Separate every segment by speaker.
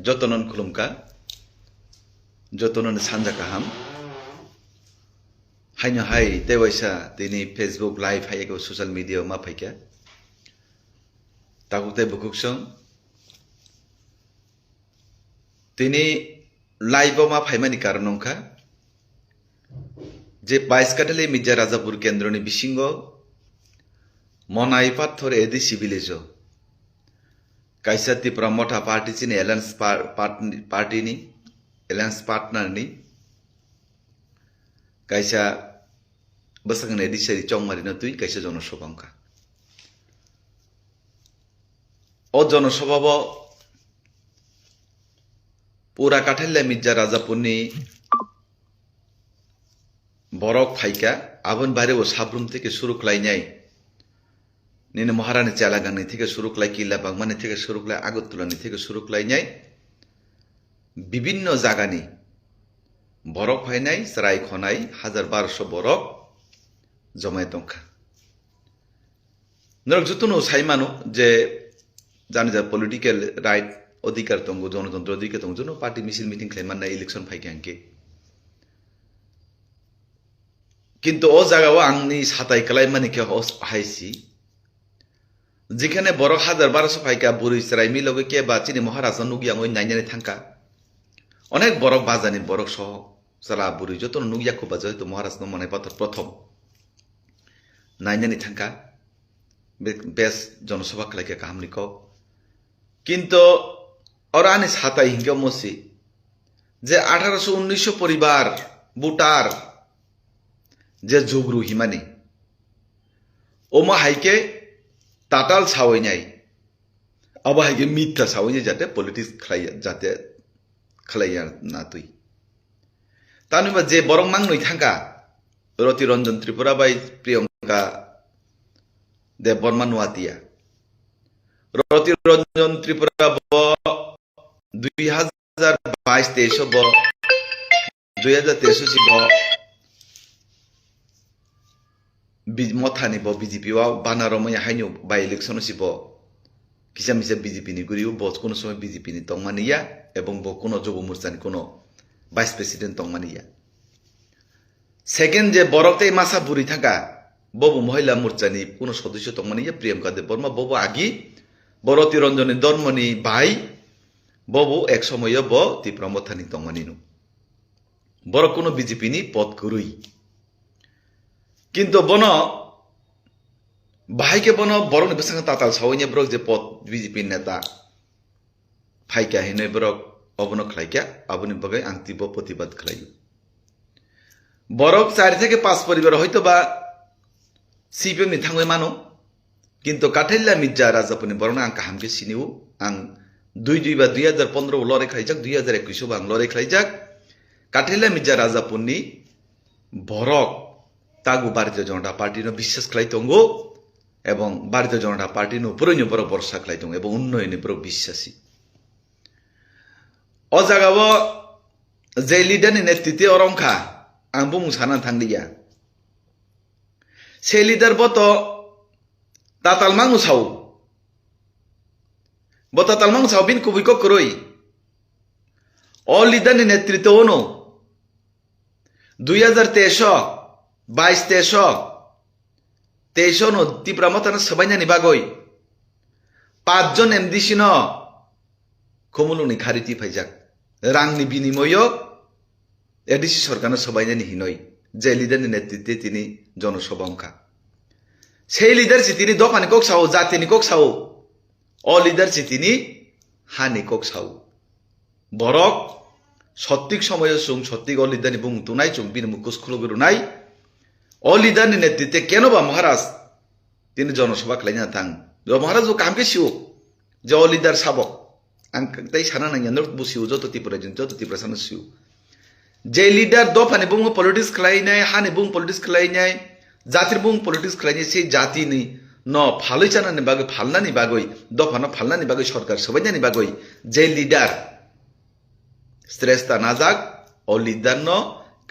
Speaker 1: Jotonon Kulumka, Jotonon Sanja Kaham, Haino Hai, Dewaisa, Dini Facebook Live, Hayego social media, Mapaka, Takute Bukuksong, Dini Live Map Haimani Karanonka, যে 22 কাটালে মির্জা রাজাপুর কেন্দ্রনি বিশিঙ্গ মনাই পাথর এদি সিভিলিজ কাইসা Tripura মঠা party চিনি alliance পার্টিনি alliance পার্টনারনি কাইসা বসাং এদি সেরি চংমারিনা তুই কাইসা জনসভাঙ্কা ও জনসভাব পুরা কাঠাইলে মির্জা রাজাপুরনি বরক ফাইকা আবন বাইরে ও সাবরুম থেকে শুরু খাইনাই নিনে মহারানী চালাগানি থেকে শুরু খাই কিল্লা বাগমানি থেকে শুরু খাই আগরতলানি থেকে শুরু খাইনাই বিভিন্ন জায়গানি বরক ফাইনাই সরাই খনাই 1200 বরক জমায় দংখা নরক যতনো সাইমানো যে জানি যা পলিটিক্যাল রাইট অধিকার দঙ্গ জনতন্ত্র অধিকার দঙ্গ জন্য পার্টি মিছিল মিটিং খাইমান না ইলেকশন ফাইকে আঙ্কে কিন্তু ও জায়গাও আংনি সাতাই কালাই মানে কে হাইছি যেখানে বড় 1200 ফাইকা বুড়ি সরাই মিলগে কে বা চিনি মহারাজ নুগিয়া ওই নাইনানি থাঙ্কা অনেক বড় বাজানি বড় সহ সারা বুড়ি যত নুগিয়া খুব বাজে তো মহারাজ মনে পাথর প্রথম নাইনানি থাঙ্কা বেশ জনসভা খালাইকে কাহামনি ক কিন্তু ওরা আনি সাতাই হিঙ্গে মসি যে 1800-1900 পরিবার বুটার যে জুগরু হিমানি ওমা হাইকে তাতাল সাওয়াইনাই আবা হাইকে মিথ্যা সাওয়াইনাই যাতে পলিটিক্স খালাইয়া যাতে খালাইয়া না তুই তানুবা যে বরং মাংনই থাকা রতি রঞ্জন ত্রিপুরা বাই প্রিয়ঙ্কা দেব বর্মা নুয়াতিয়া রতি রঞ্জন ত্রিপুরা 2022-23 ব 2023 ব মথানি ব বিজেপি বানারময় হাইনো বাই ইলেকশন সিব কিসা মিসা বিজেপি নি গুরিও বস কোন সময় বিজেপি নি তংমানিয়া এবং ব কোন যুব মোর্চানি কোন ভাইস প্রেসিডেন্ট তংমানিয়া সেকেন্ড যে বরকতে মাসা বুড়ি থাকা ববু মহিলা মোর্চানি কোন সদস্য তংমানিয়া প্রিয়ঙ্কা দেব বর্মা ববু আগি বরতি রঞ্জনী ধর্মনি ভাই ববু এক সময় ব ত্রিপুরা মথানি তংমানিনু বড় কোন বিজেপি নি পদ গুরুই কিন্তু বন বাহাইকে বন বরং বেসাং তাতাল সাওয়াইনে ব্রক যে পদ বিজেপি নেতা ফাইকা হিনে ব্রক অবন খাইকা আবনি বগাই আংতিব প্রতিবাদ খালাইও বরক 4 থেকে 5 পরিবার হয়তো বা সিপিএম নি থাঙ্গই মানো কিন্তু কাঠাইলা মির্জা রাজাপুনি বরং আং কাহামকে সিনিও আং 2 বা 2015 লড়াই খাইজাক 2021 বা আং লড়াই খাইজাক কাঠাইলা মির্জা রাজাপুনি বরক তাগু ভারতীয় জনতা পার্টির বিশ্বাস খাই দঙ্গো এবং ভারতীয় জনতা পার্টির উপরই বড় ভরসা খাই দঙ্গ এবং উন্নয়নে বড় বিশ্বাসী ও জায়গাব যে লিডারনি নেতৃত্বে অরংখা আং বুং সানা থাংলিয়া সেই লিডার বত তাতাল মাংু সাউ ব তাতাল মাংু সাউ বিন কুবুই করই ও লিডারনি নেতৃত্বে ওনো 2023 নো ত্রিপুরা মতানা সবাইনানি বাগই 5 জন এমডিসি ন খমুলুনি খারিতি ফাইজাক রাংনি বিনিময় এডিসি সরকার সবাইনানি হিনই যে লিডারনি নেতৃত্বে তিনি জনসভাঙ্কা সেই লিডারছি তিনি দফানি কক সাও জাতিনি কক সাও অ লিডারছি তিনি হানি কক সাও বরক সত্যিক সময় সুং সত্যিক অ লিডারনি বুং তুনাই চুং বিন মুকুস খুলগুরু নাই অ লিডারনি নেতৃত্বে কেন বা মহারাজ তিনি জনসভা খালাইনা থাং মহারাজ ও কামকে সিও যে অ লিডার সাবক আং তাই সানা নাই নর্থ বুসিও যত ত্রিপুরা সানা সিও যে লিডার দফানি বুং পলিটিক্স খালাইনাই হানি বুং পলিটিক্স খালাইনাই জাতির বুং পলিটিক্স খালাইনাই সেই জাতিনি ন ফালই চানানি বাগৈ ফালনানি বাগৈ দফানো ফালনানি বাগৈ সরকার সবাইনানি বাগৈ যে লিডার শ্রেষ্ঠা নাজাক ও লিডার ন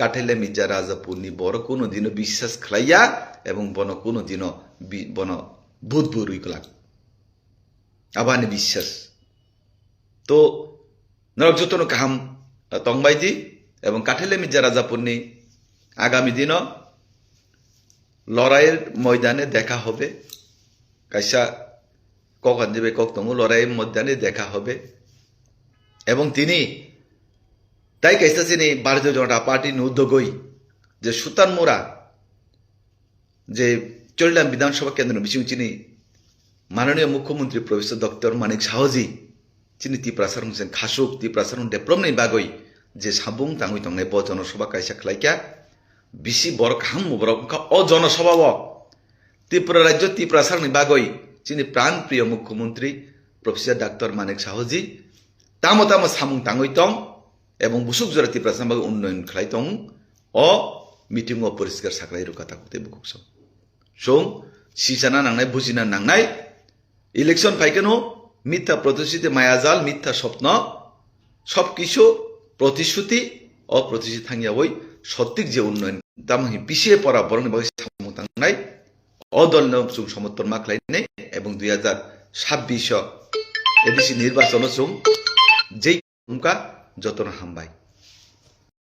Speaker 1: কাঠাইলে মির্জা রাজাপুরনি বড় কোনো দিনও বিশ্বাস খালাইয়া এবং বন কোনো দিনও বন ভূত বুরুই কলাক আবানি বিশ্বাস তো নরক যতন কাহাম তংবাইদি এবং কাঠেলে মির্জা রাজাপুরনি আগামী দিনও লড়াইয়ের ময়দানে দেখা হবে কাইসা কখন যাবে কখনো লড়াইয়ের ময়দানে দেখা হবে এবং তিনি তাই কাইসা চিনি ভারতীয় জনতা পার্টির উদ্যোগই যে সুতানমুরা যে চলিলাম বিধানসভা কেন্দ্র বিশিং চিনি মাননীয় মুখ্যমন্ত্রী প্রফেসর ডক্টর মানিক সাহজি চিনি তিপ্রাসার হুসেন খাসুক তিপ্রাসার হুন ডেভেলপমেন্ট বাগৈ যে সাবুং তাঙ্গুই তংনাই ব জনসভা কাইসা খালাইকা বিশি বড় কাহাম বড় অ জনসভা ত্রিপুরা রাজ্য তিপ্রাসারনি বাগৈ চিনি প্রাণপ্রিয় মুখ্যমন্ত্রী প্রফেসর ডক্টর মানিক সাহজি তামো তামো সামুং তাঙ্গুই তং এবং বুসুক জোড়া তিপ্রাসার বাগৈ উন্নয়ন খালাই তং অ মিটিং ও পরিষ্কার সাকলাই রুকাতা কুতে বুকুক সং সিসানা নাংনাই বুজিনা নাংনাই ইলেকশন ফাইকেনো মিথ্যা প্রতিশ্রুতি মায়াজাল মিথ্যা স্বপ্ন সবকিছু প্রতিশ্রুতি অপ্রতিশ্রুতি থাঙ্গিয়া ওই সত্যিক যে উন্নয়ন তামাহি পিছিয়ে পড়া বরং সামুং তাংনাই অদল সমর্থন মাখলাইনাই এবং 2026 এডিসি নির্বাচন যেই যতন হামবাই